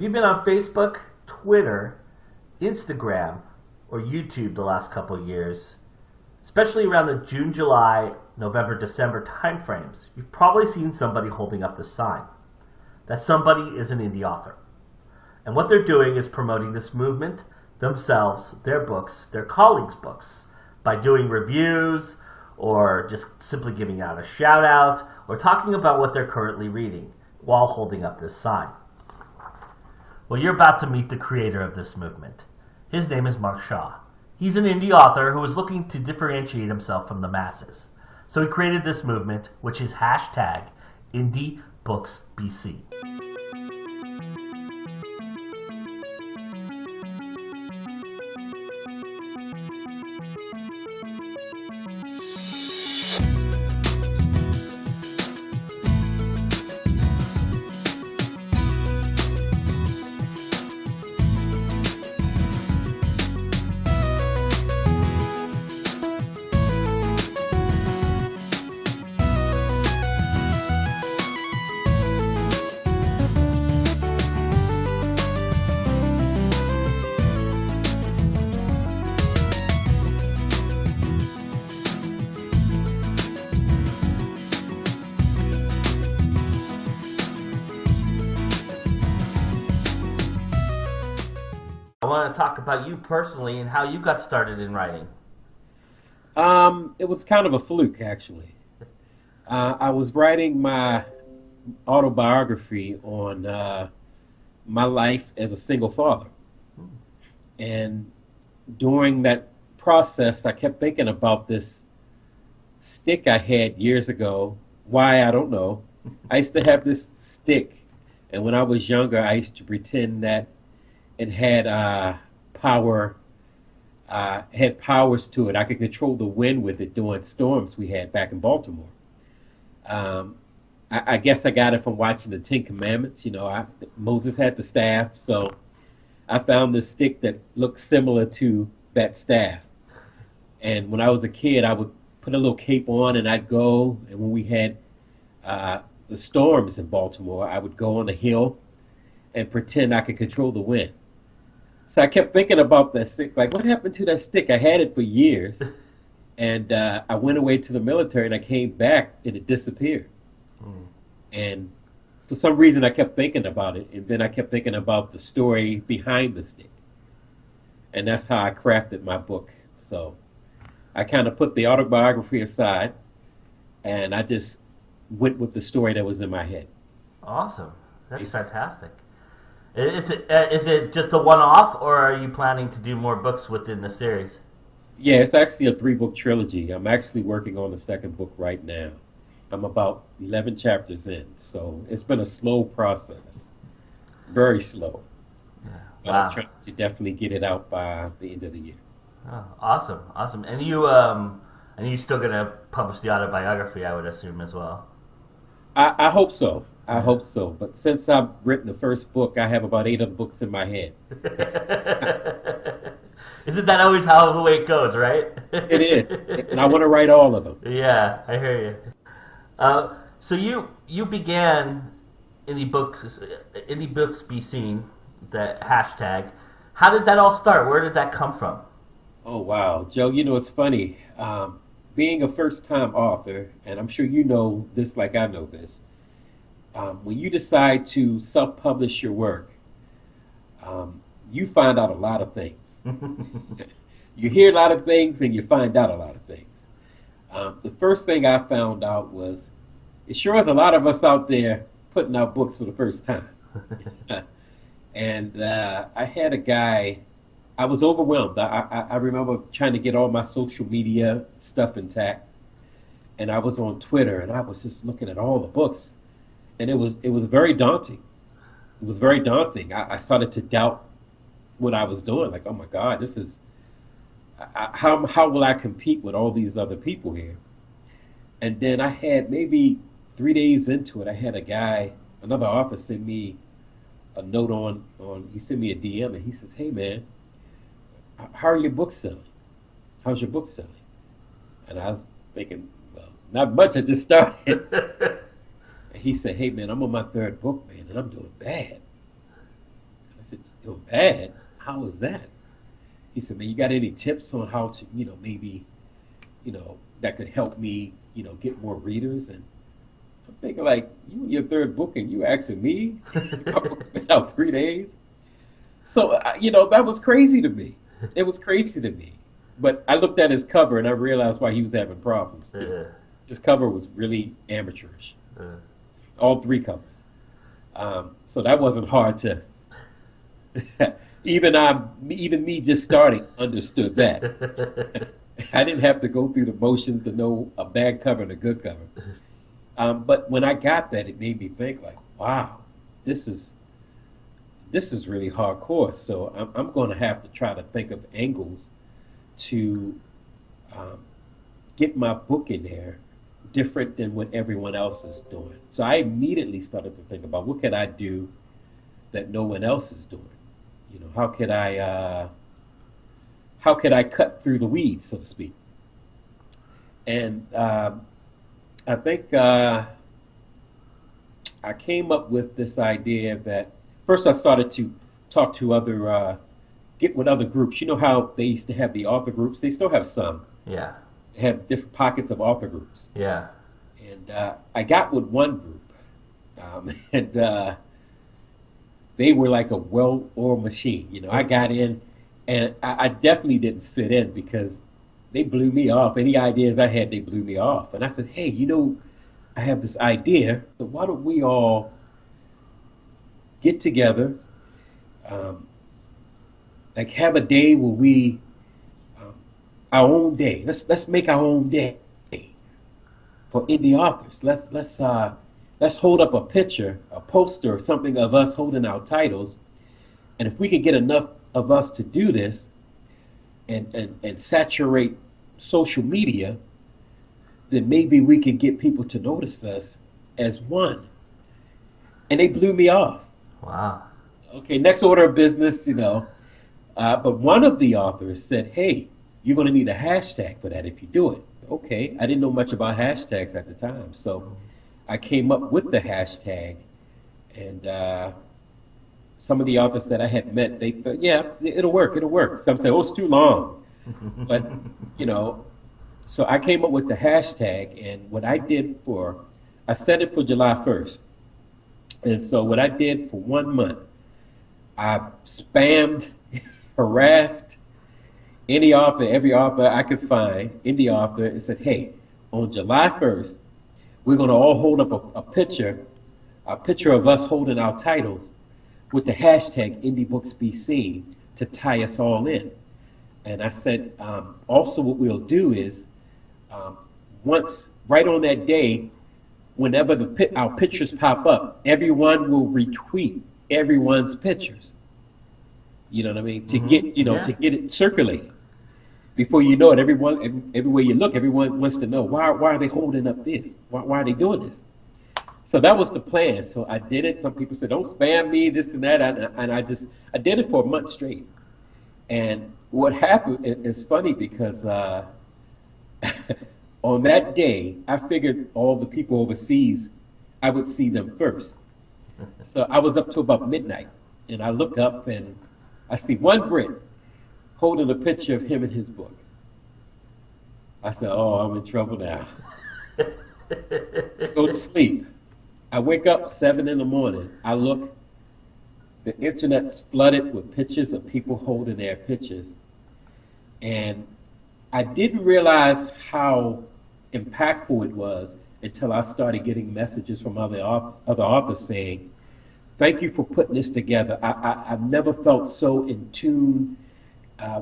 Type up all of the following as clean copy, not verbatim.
you been on Facebook, Twitter, Instagram, or YouTube the last couple of years, especially around the June, July, November, December timeframes, you've probably seen somebody holding up this sign. That somebody is an indie author. And what they're doing is promoting this movement, themselves, their books, their colleagues' books, by doing reviews, or just simply giving out a shout out, or talking about what they're currently reading while holding up this sign. Well, you're about to meet the creator of this movement. His name is Mark Shaw. He's an indie author who is looking to differentiate himself from the masses. So he created this movement, which is hashtag IndieBooksBC. I want to talk about you personally and how you got started in writing. It was kind of a fluke, actually. I was writing my autobiography on my life as a single father. And during that process, I kept thinking about this stick I had years ago. Why, I don't know. I used to have this stick, and when I was younger, I used to pretend that it had had powers to it. I could control the wind with it during storms we had back in Baltimore. I guess I got it from watching the Ten Commandments. You know, Moses had the staff, so I found this stick that looked similar to that staff. And when I was a kid, I would put a little cape on and I'd go, and when we had the storms in Baltimore, I would go on a hill and pretend I could control the wind. So I kept thinking about that stick, like, what happened to that stick? I had it for years, and I went away to the military, and I came back, and it disappeared. And for some reason, I kept thinking about it, and then I kept thinking about the story behind the stick. And that's how I crafted my book. So I kind of put the autobiography aside, and I just went with the story that was in my head. Awesome. That's fantastic. Is it just a one-off, or are you planning to do more books within the series? Yeah, it's actually a 3-book trilogy. I'm actually working on the second book right now. I'm about 11 chapters in, so it's been a slow process. Very slow. Yeah. But Wow. I'm trying to definitely get it out by the end of the year. Oh, awesome. And you're still gonna publish the autobiography, I would assume, as well. I hope so. I hope so. But since I've written the first book, I have about 8 other books in my head. Isn't that always how the way it goes, right? It is. And I want to write all of them. Yeah, I hear you. So you began Indie Books Be Seen, the hashtag. How did that all start? Where did that come from? Oh, wow. Joe, you know, it's funny. Being a first-time author, and I'm sure you know this like I know this, when you decide to self-publish your work, you find out a lot of things. You hear a lot of things and you find out a lot of things. The first thing I found out was, it sure is a lot of us out there putting out books for the first time. And I had a guy, I was overwhelmed. I remember trying to get all my social media stuff intact. And I was on Twitter and I was just looking at all the books. And it was very daunting. It was very daunting. I started to doubt what I was doing. Like, oh my God, this is, how will I compete with all these other people here? And then I had maybe 3 days into it, I had a guy, another author, send me a note he sent me a DM and he says, hey man, how are your books selling? How's your book selling? And I was thinking, well, not much, I just started. And he said, hey man, I'm on my 3rd book, man, and I'm doing bad. doing bad. How is that? He said, man, you got any tips on how to, maybe, that could help me, get more readers? And I'm thinking, like, you in your third book and you asking me? My book's been out 3 days. So, that was crazy to me. It was crazy to me. But I looked at his cover and I realized why he was having problems. His cover was really amateurish. All 3 covers. So that wasn't hard to. Even me just starting understood that. I didn't have to go through the motions to know a bad cover and a good cover. But when I got that, it made me think, like, wow, this is really hardcore. So I'm going to have to try to think of angles to get my book in there different than what everyone else is doing. So I immediately started to think about, what could I do that no one else is doing? How could I cut through the weeds, so to speak? And I think I came up with this idea that first I started to talk to get with other groups. You know how they used to have the author groups? They still have some. Yeah. They have different pockets of author groups. Yeah. And I got with one group, and they were like a well-oiled machine. I got in, and I definitely didn't fit in because they blew me off. Any ideas I had, they blew me off. And I said, hey, I have this idea. So why don't we all get together, like have a day where we, our own day. Let's make our own day for indie authors. Let's hold up a picture, a poster, or something of us holding our titles. And if we could get enough of us to do this and saturate social media, then maybe we could get people to notice us as one. And they blew me off. Wow. Okay, next order of business, but one of the authors said, hey, you're going to need a hashtag for that if you do it. Okay, I didn't know much about hashtags at the time. So I came up with the hashtag, and some of the authors that I had met, they thought, yeah, it'll work. Some say, oh, it's too long. But, so I came up with the hashtag, and what I did I set it for July 1st. And so what I did for 1 month, I spammed, harassed any author, every author I could find, indie author, and said, hey, on July 1st, we're going to all hold up a picture of us holding our titles with the hashtag IndieBooksBC to tie us all in. And I said, also what we'll do is, once, right on that day, whenever our pictures pop up, everyone will retweet everyone's pictures. You know what I mean? To get, to get it circulated. Before you know it, everywhere you look, everyone wants to know, why are they holding up this? Why are they doing this? So that was the plan. So I did it. Some people said, don't spam me, this and that. And I did it for a month straight. And what happened is funny because on that day, I figured all the people overseas, I would see them first. So I was up to about midnight, and I look up and I see one Brit holding a picture of him in his book. I said, oh, I'm in trouble now. Go to sleep. I wake up 7 in the morning. I look, the internet's flooded with pictures of people holding their pictures. And I didn't realize how impactful it was until I started getting messages from other authors saying, thank you for putting this together. I've never felt so in tune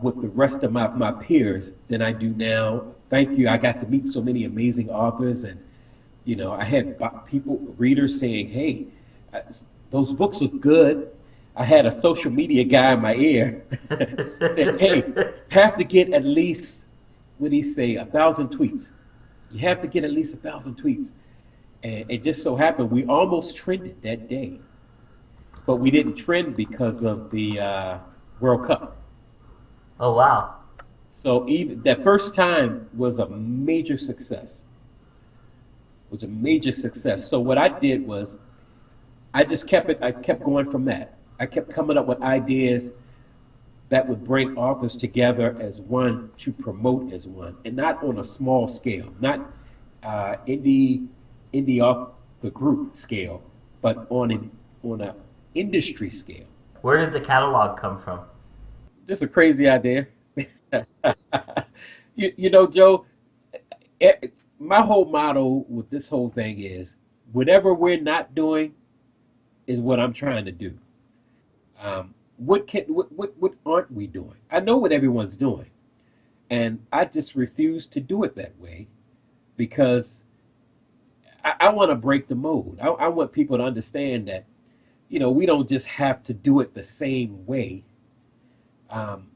with the rest of my peers than I do now. Thank you. I got to meet so many amazing authors, and I had readers saying, hey, those books look good. I had a social media guy in my ear saying, hey, you have to get at least, what did he say, 1,000 tweets. You have to get at least 1,000 tweets. And it just so happened we almost trended that day. But we didn't trend because of the World Cup. Oh, wow. So even that first time was a major success. So what I did was I kept going from that. I kept coming up with ideas that would bring authors together as one to promote as one, and not on a small scale, not indie author group scale, but on a industry scale. Where did the catalog come from? Just a crazy idea. You know, Joe, eh, my whole motto with this whole thing is whatever we're not doing is what I'm trying to do. What aren't we doing? I know what everyone's doing, and I just refuse to do it that way because I want to break the mold. I want people to understand that, we don't just have to do it the same way um,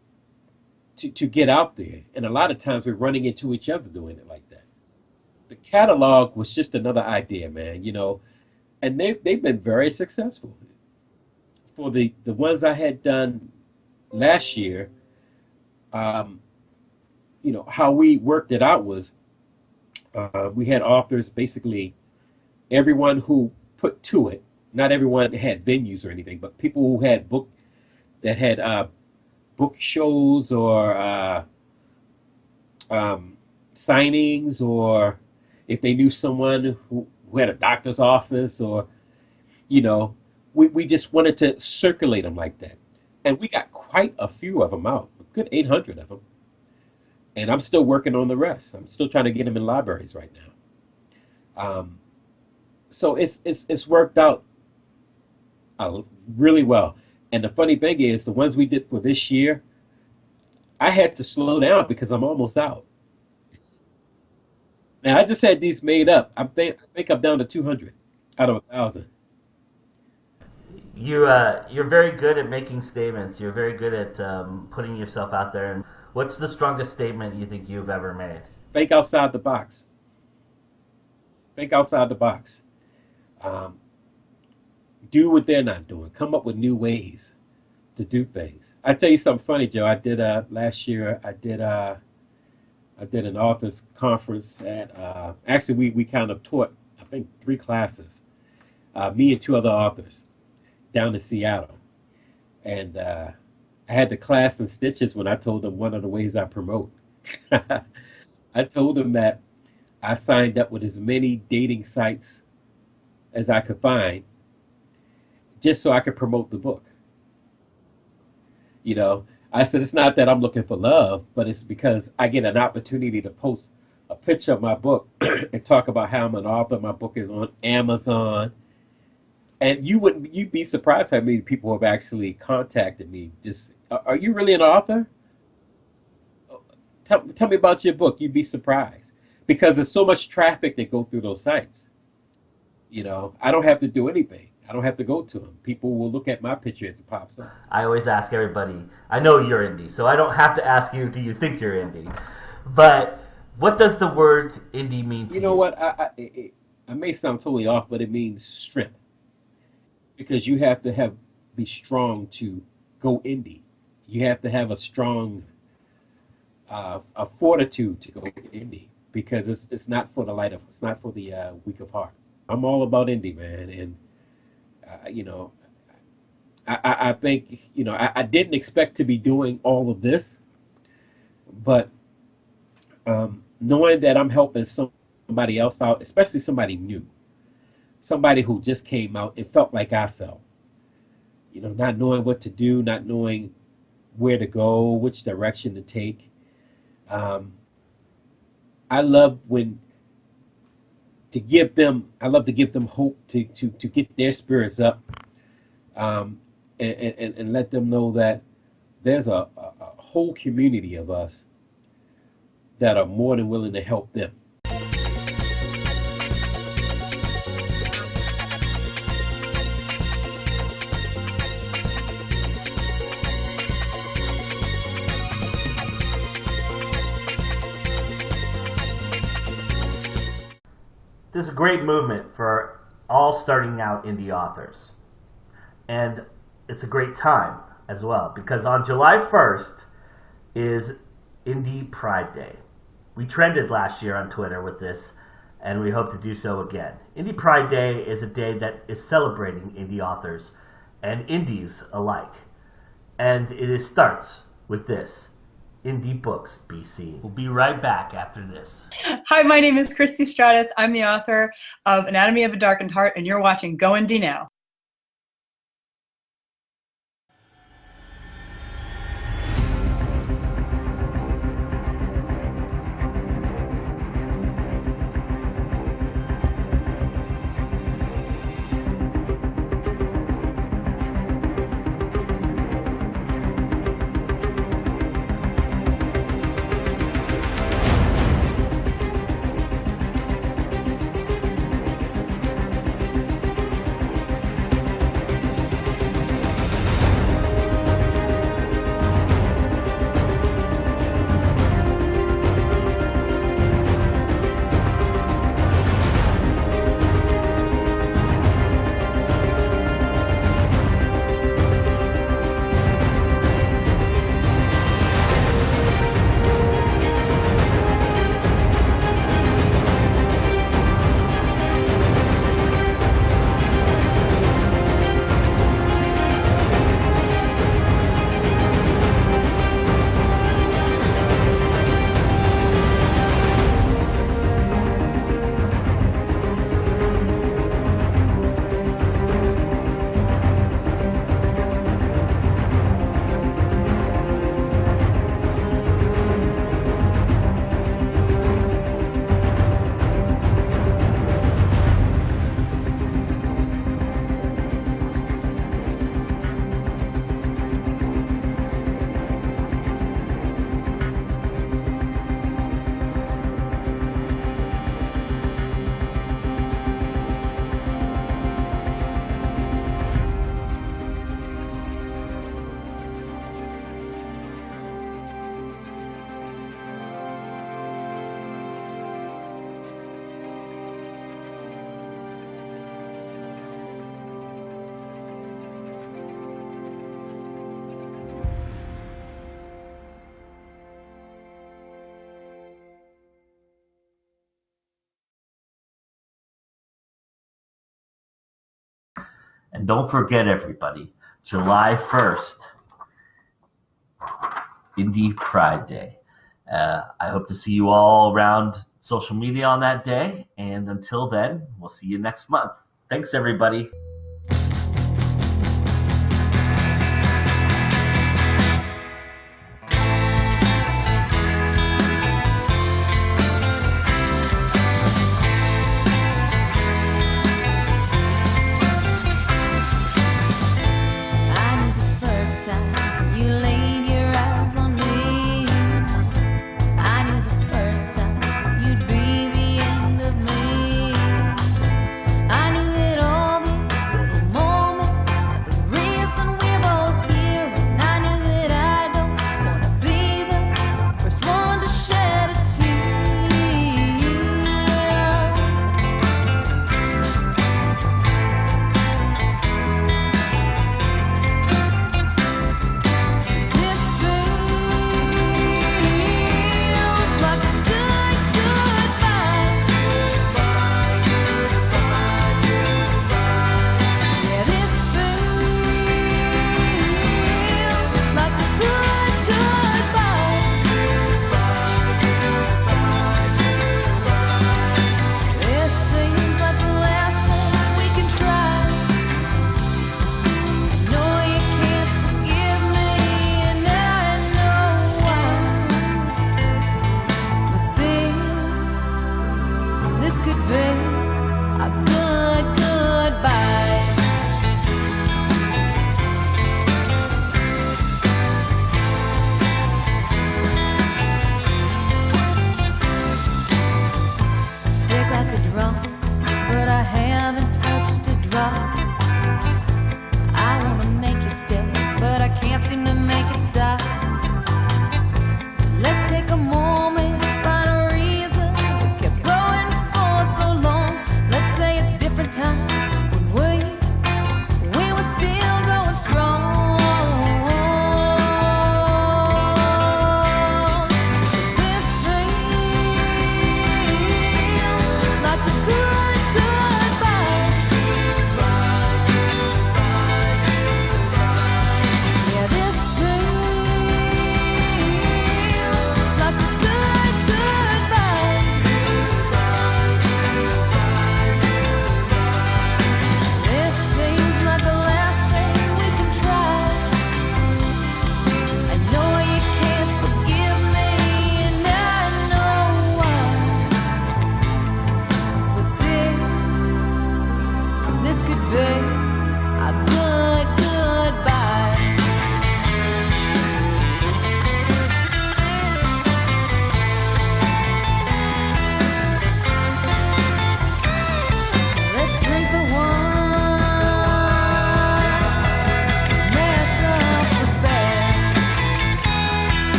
to get out there. And a lot of times we're running into each other doing it like that. The catalog was just another idea, man, and they've been very successful. For the ones I had done last year, um, how we worked it out was we had authors, basically everyone who put to it. Not everyone had venues or anything, but people who had book shows or signings, or if they knew someone who had a doctor's office, or you know, we just wanted to circulate them like that. And we got quite a few of them out, a good 800 of them. And I'm still working on the rest. I'm still trying to get them in libraries right now. So it's worked out really well. And the funny thing is, the ones we did for this year, I had to slow down because I'm almost out. Now I just had these made up. I think I'm down to 200 out of 1,000. You're very good at making statements. You're very good at putting yourself out there. And what's the strongest statement you think you've ever made? Think outside the box. Think outside the box. Um, do what they're not doing. Come up with new ways to do things. I tell you something funny, Joe. I did last year. I did an authors conference at. Actually, we kind of taught, I think, 3 classes. Me and 2 other authors down in Seattle, and I had the class in stitches when I told them one of the ways I promote. I told them that I signed up with as many dating sites as I could find just so I could promote the book. I said it's not that I'm looking for love, but it's because I get an opportunity to post a picture of my book and talk about how I'm an author. My book is on Amazon. And you'd be surprised how many people have actually contacted me. Just, are you really an author? Tell me about your book. You'd be surprised because there's so much traffic that go through those sites. I don't have to do anything. I don't have to go to them. People will look at my picture as it pops up. I always ask everybody, I know you're indie, so I don't have to ask you, do you think you're indie? But what does the word indie mean to you? You know what? I may sound totally off, but it means strength. Because you have to be strong to go indie. You have to have a strong a fortitude to go indie, because it's not for it's not for the weak of heart. I'm all about indie, man, and I think I didn't expect to be doing all of this, but knowing that I'm helping somebody else out, especially somebody new, somebody who just came out, it felt like I felt. Not knowing what to do, not knowing where to go, which direction to take. I love I love to give them hope to get their spirits up, and let them know that there's a whole community of us that are more than willing to help them. This is a great movement for all starting out indie authors. And it's a great time as well, because on July 1st is Indie Pride Day. We trended last year on Twitter with this, and we hope to do so again. Indie Pride Day is a day that is celebrating indie authors and indies alike. And it starts with this. Indie Books BC. We'll be right back after this. Hi, my name is Christy Stratus. I'm the author of Anatomy of a Darkened Heart, and you're watching GoIndieNow. And don't forget, everybody, July 1st, Indie Pride Day. I hope to see you all around social media on that day. And until then, we'll see you next month. Thanks, everybody.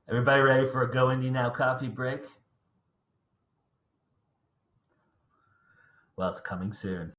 Everybody ready for a Go Indie Now coffee break? Well, it's coming soon.